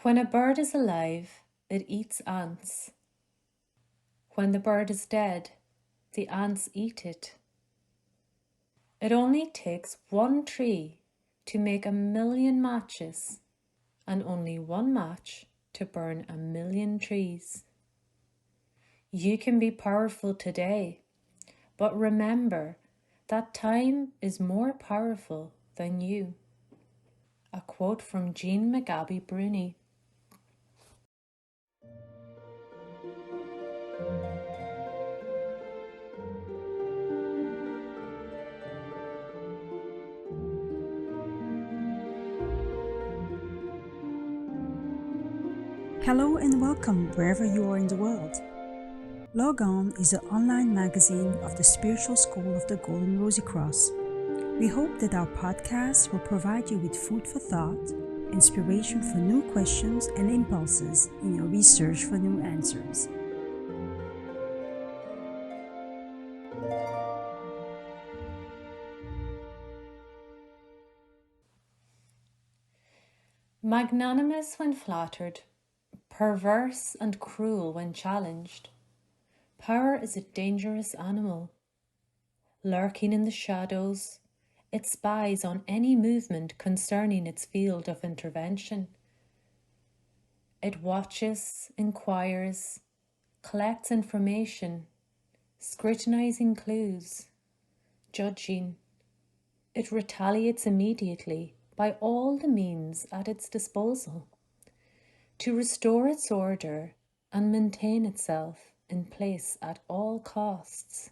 When a bird is alive, it eats ants. When the bird is dead, the ants eat it. It only takes one tree to make 1,000,000 matches, and only one match to burn 1,000,000 trees. You can be powerful today, but remember that time is more powerful than you. A quote from Jean McGabby Bruni. Hello and welcome wherever you are in the world. Logon is an online magazine of the spiritual school of the Golden Rosycross. We hope that our podcast will provide you with food for thought, inspiration for new questions and impulses in your research for new answers. Magnanimous when flattered, perverse and cruel when challenged. Power is a dangerous animal. Lurking in the shadows, it spies on any movement concerning its field of intervention. It watches, inquires, collects information, scrutinizing clues, judging. It retaliates immediately by all the means at its disposal to restore its order and maintain itself in place at all costs.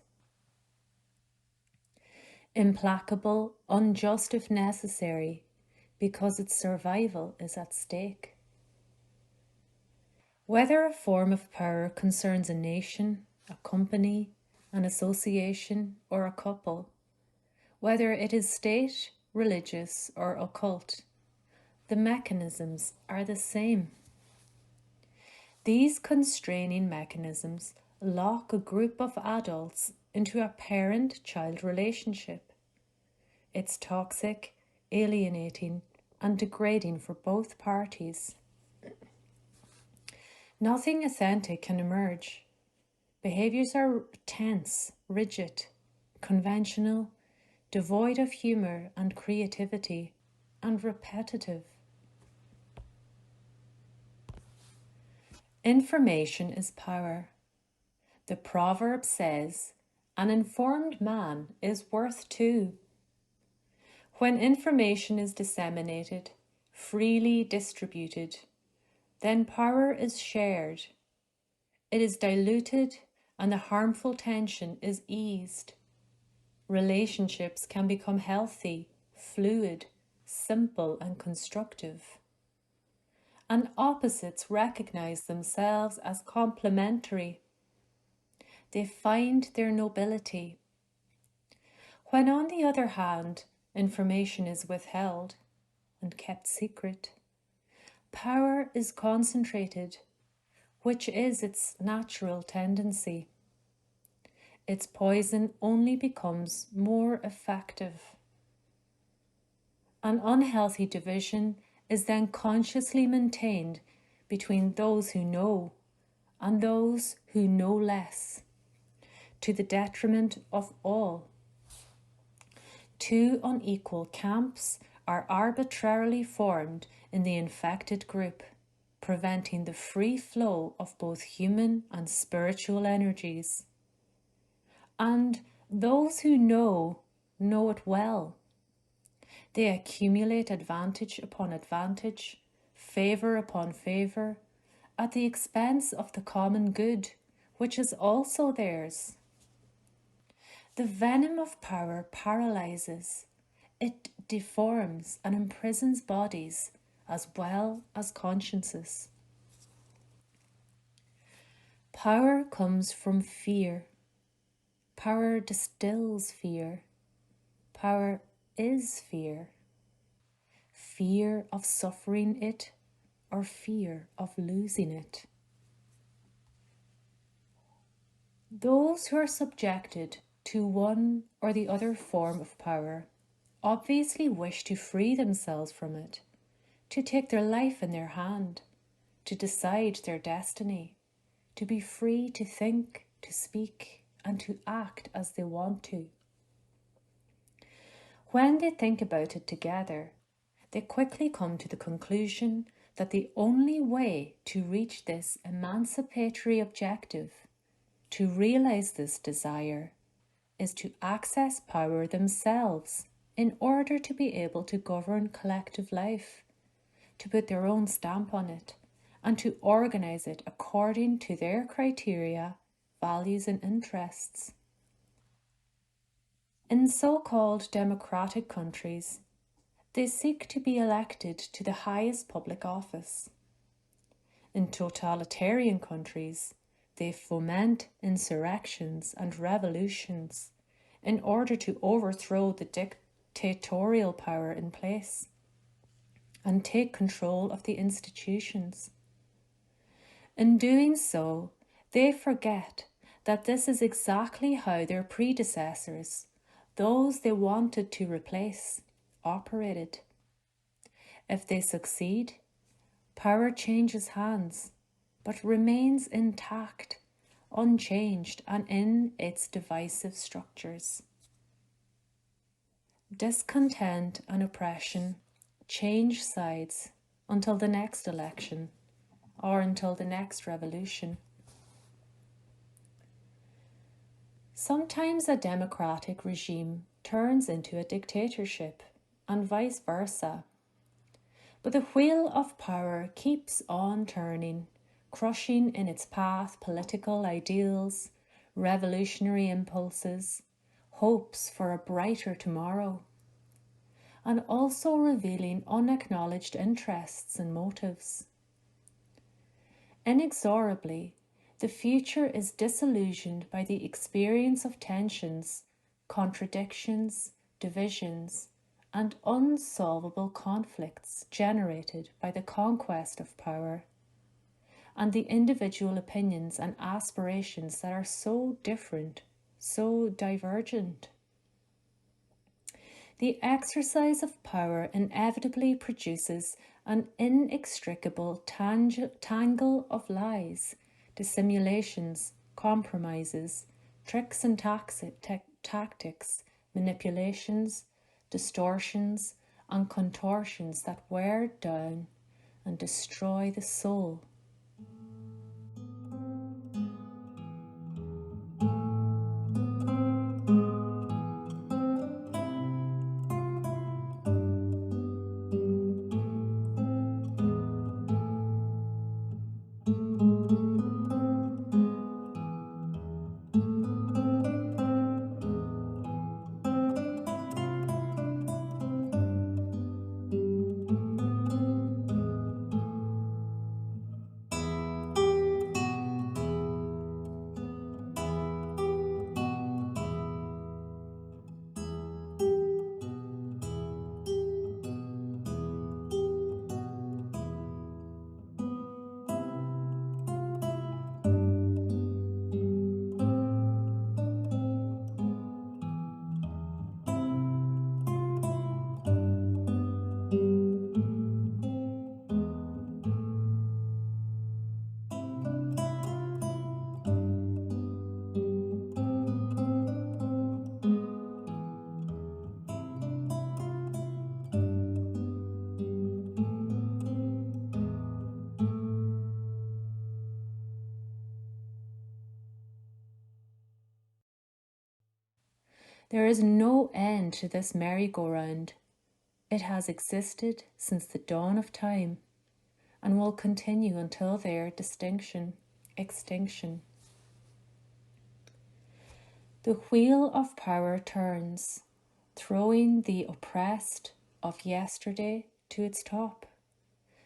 Implacable, unjust if necessary, because its survival is at stake. Whether a form of power concerns a nation, a company, an association, or a couple, whether it is state, religious, or occult, the mechanisms are the same. These constraining mechanisms lock a group of adults into a parent-child relationship. It's toxic, alienating, and degrading for both parties. Nothing authentic can emerge. Behaviours are tense, rigid, conventional, devoid of humour and creativity, and repetitive. Information is power. The proverb says, "An informed man is worth two." When information is disseminated, freely distributed, then power is shared. It is diluted and the harmful tension is eased. Relationships can become healthy, fluid, simple, and constructive. And opposites recognize themselves as complementary. They find their nobility. When, on the other hand, information is withheld and kept secret, power is concentrated, which is its natural tendency. Its poison only becomes more effective. An unhealthy division is then consciously maintained between those who know and those who know less, to the detriment of all. Two unequal camps are arbitrarily formed in the infected group, preventing the free flow of both human and spiritual energies. And those who know it well. They accumulate advantage upon advantage, favour upon favour, at the expense of the common good, which is also theirs. The venom of power paralyzes. It deforms and imprisons bodies as well as consciences. Power comes from fear. Power distills fear. Power is fear. Fear of suffering it or fear of losing it. Those who are subjected to one or the other form of power obviously wish to free themselves from it, to take their life in their hand, to decide their destiny, to be free to think, to speak, and to act as they want to. When they think about it together, they quickly come to the conclusion that the only way to reach this emancipatory objective, to realize this desire, is to access power themselves in order to be able to govern collective life, to put their own stamp on it, and to organize it according to their criteria, values, and interests. In so-called democratic countries, they seek to be elected to the highest public office. In totalitarian countries, they foment insurrections and revolutions in order to overthrow the dictatorial power in place and take control of the institutions. In doing so, they forget that this is exactly how their predecessors, those they wanted to replace, operated. If they succeed, power changes hands, but remains intact, unchanged, and in its divisive structures. Discontent and oppression change sides until the next election or until the next revolution. Sometimes a democratic regime turns into a dictatorship, and vice versa. But the wheel of power keeps on turning, crushing in its path political ideals, revolutionary impulses, hopes for a brighter tomorrow, and also revealing unacknowledged interests and motives. Inexorably, the future is disillusioned by the experience of tensions, contradictions, divisions, and unsolvable conflicts generated by the conquest of power, and the individual opinions and aspirations that are so different, so divergent. The exercise of power inevitably produces an inextricable tangle of lies, dissimulations, compromises, tricks and tactics, manipulations, distortions, and contortions that wear down and destroy the soul. There is no end to this merry-go-round. It has existed since the dawn of time and will continue until their extinction. The wheel of power turns, throwing the oppressed of yesterday to its top,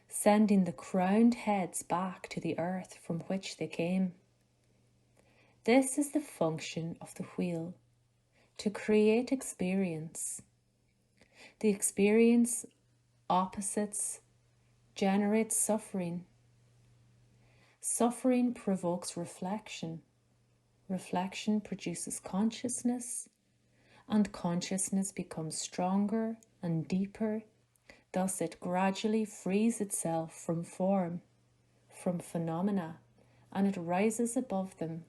sending the crowned heads back to the earth from which they came. This is the function of the wheel, to create experience. The experience opposites generates suffering. Suffering provokes reflection. Reflection produces consciousness, and consciousness becomes stronger and deeper. Thus it gradually frees itself from form, from phenomena and it rises above them.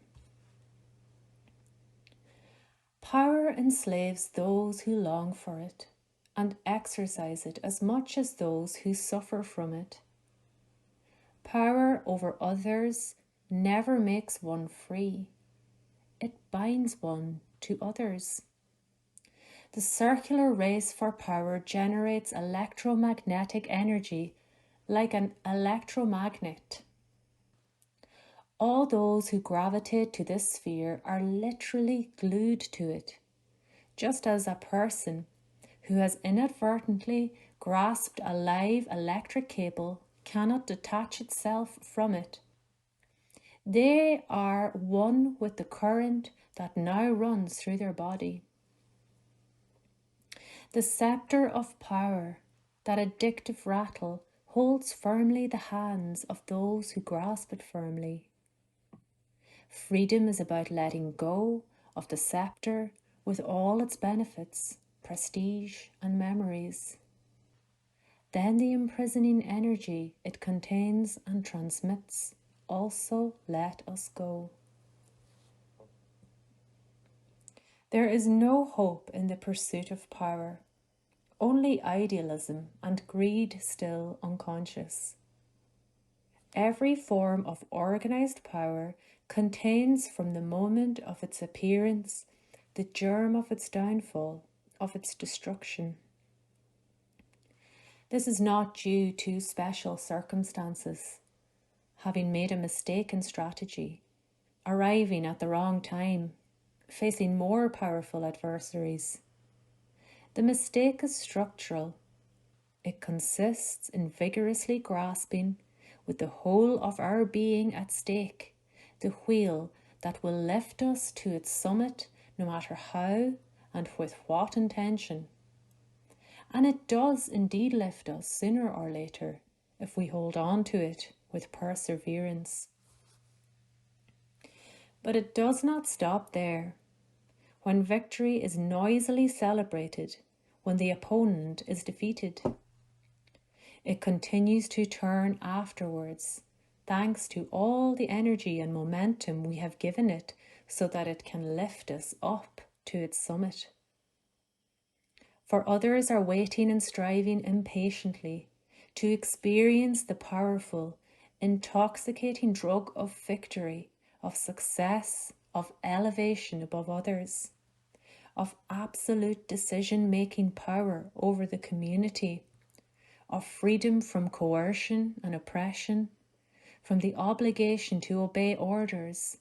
Power enslaves those who long for it and exercise it as much as those who suffer from it. Power over others never makes one free. It binds one to others. The circular race for power generates electromagnetic energy like an electromagnet. All those who gravitate to this sphere are literally glued to it, just as a person who has inadvertently grasped a live electric cable cannot detach itself from it. They are one with the current that now runs through their body. The scepter of power, that addictive rattle, holds firmly the hands of those who grasp it firmly. Freedom is about letting go of the scepter with all its benefits, prestige, and memories. Then the imprisoning energy it contains and transmits also let us go. There is no hope in the pursuit of power, only idealism and greed still unconscious. Every form of organized power contains from the moment of its appearance the germ of its downfall, of its destruction. This is not due to special circumstances, having made a mistake in strategy, arriving at the wrong time, facing more powerful adversaries. The mistake is structural. It consists in vigorously grasping, with the whole of our being at stake, the wheel that will lift us to its summit no matter how and with what intention. And it does indeed lift us sooner or later if we hold on to it with perseverance. But it does not stop there. When victory is noisily celebrated, when the opponent is defeated, it continues to turn afterwards, thanks to all the energy and momentum we have given it so that it can lift us up to its summit. For others are waiting and striving impatiently to experience the powerful, intoxicating drug of victory, of success, of elevation above others, of absolute decision-making power over the community, of freedom from coercion and oppression, from the obligation to obey orders,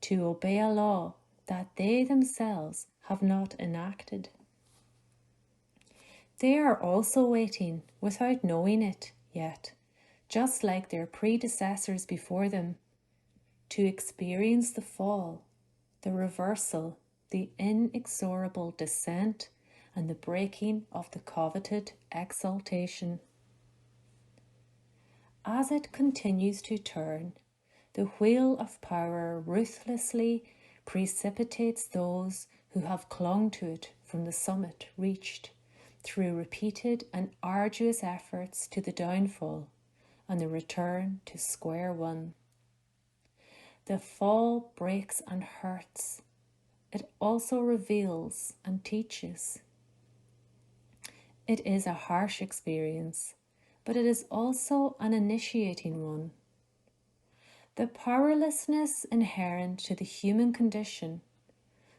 to obey a law that they themselves have not enacted. They are also waiting, without knowing it yet, just like their predecessors before them, to experience the fall, the reversal, the inexorable descent, and the breaking of the coveted exaltation. As it continues to turn, the wheel of power ruthlessly precipitates those who have clung to it from the summit reached, through repeated and arduous efforts to the downfall and the return to square one. The fall breaks and hurts. It also reveals and teaches. It is a harsh experience, but it is also an initiating one. The powerlessness inherent to the human condition,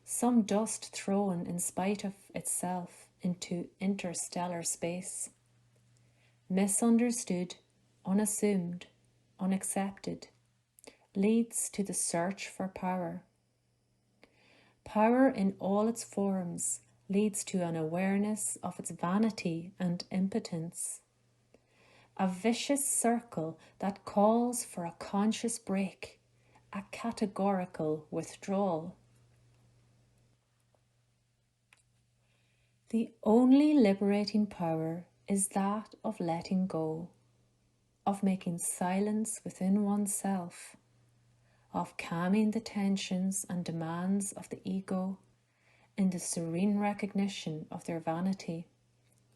some dust thrown in spite of itself into interstellar space, misunderstood, unassumed, unaccepted, leads to the search for power. Power in all its forms leads to an awareness of its vanity and impotence. A vicious circle that calls for a conscious break, a categorical withdrawal. The only liberating power is that of letting go, of making silence within oneself, of calming the tensions and demands of the ego in the serene recognition of their vanity,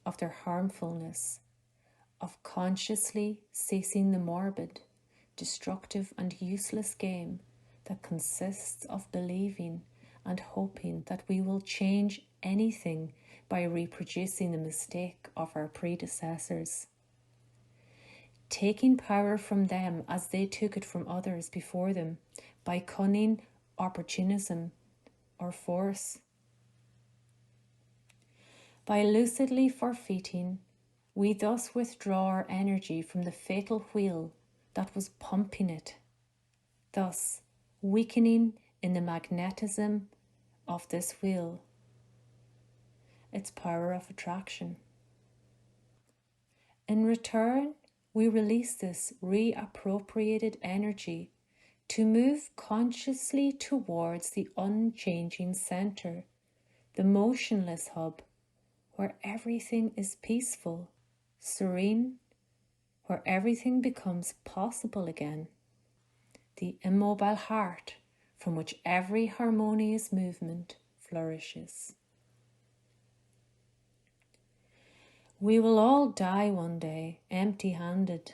of their harmfulness, of consciously ceasing the morbid, destructive and useless game that consists of believing and hoping that we will change anything by reproducing the mistake of our predecessors, taking power from them as they took it from others before them by cunning, opportunism, or force. By lucidly forfeiting, we thus withdraw our energy from the fatal wheel that was pumping it, thus weakening in the magnetism of this wheel, its power of attraction. In return, we release this reappropriated energy to move consciously towards the unchanging center, the motionless hub, where everything is peaceful, serene, where everything becomes possible again, the immobile heart from which every harmonious movement flourishes. We will all die one day, empty-handed.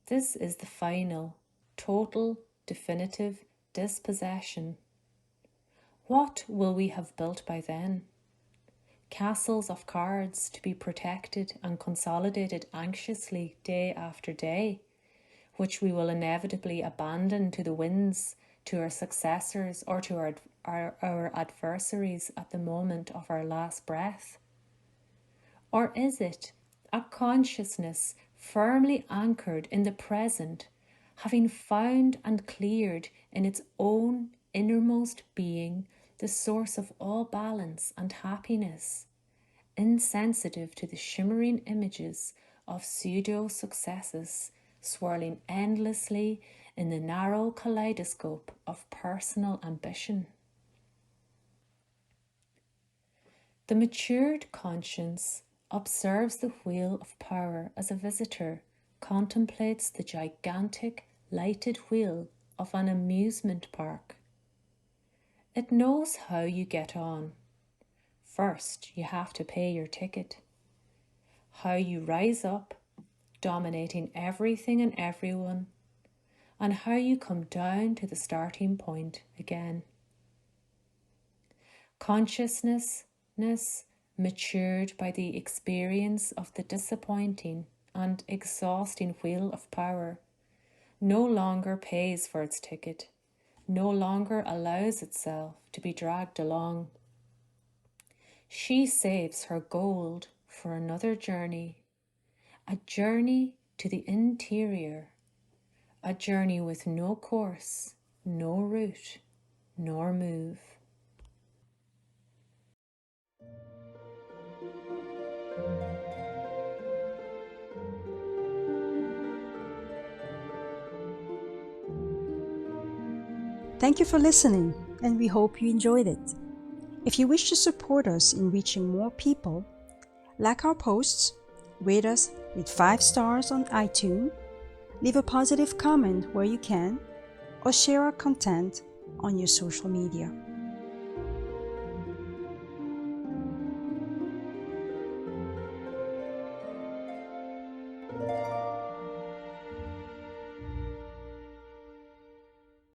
This is the final, total, definitive dispossession. What will we have built by then? Castles of cards to be protected and consolidated anxiously day after day, which we will inevitably abandon to the winds, to our successors, or to our adversaries at the moment of our last breath? Or is it a consciousness firmly anchored in the present, having found and cleared in its own innermost being the source of all balance and happiness, insensitive to the shimmering images of pseudo-successes swirling endlessly in the narrow kaleidoscope of personal ambition? The matured conscience observes the wheel of power as a visitor contemplates the gigantic lighted wheel of an amusement park. It knows how you get on. First, you have to pay your ticket. How you rise up, dominating everything and everyone, and how you come down to the starting point again. Consciousness matured by the experience of the disappointing and exhausting wheel of power, no longer pays for its ticket, no longer allows itself to be dragged along. She saves her gold for another journey, a journey to the interior, a journey with no course, no route, nor move. Thank you for listening, and we hope you enjoyed it. If you wish to support us in reaching more people, like our posts, rate us with 5 stars on iTunes, leave a positive comment where you can, or share our content on your social media.